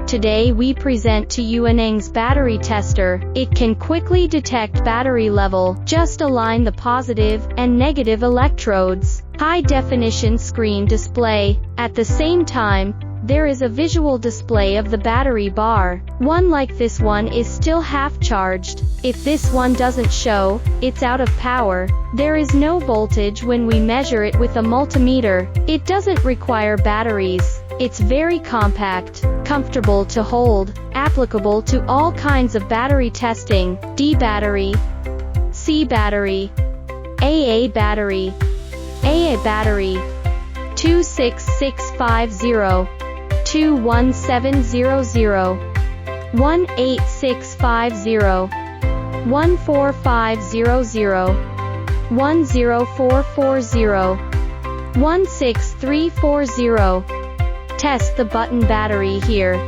Today we present to you ANENG's battery tester. It can quickly detect battery level. Just align the positive and negative electrodes. High definition screen display. At the same time, there is a visual display of the battery bar. One like this one is still half charged. If this one doesn't show, it's out of power. There is no voltage when we measure it with a multimeter. It doesn't require batteries. It's very compact, comfortable to hold, applicable to all kinds of battery testing: D battery, C battery, AA battery, 26650, 21700, 18650, 14500, 10440, 16340. Test the button battery here.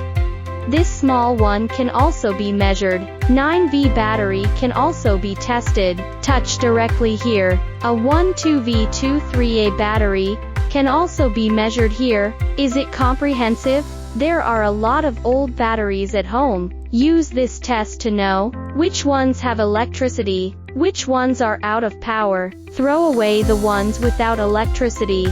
This small one can also be measured. 9V battery can also be tested. Touch directly here. A 12V23A battery can also be measured here. Is it comprehensive? There are a lot of old batteries at home. Use this test to know which ones have electricity, which ones are out of power. Throw away the ones without electricity.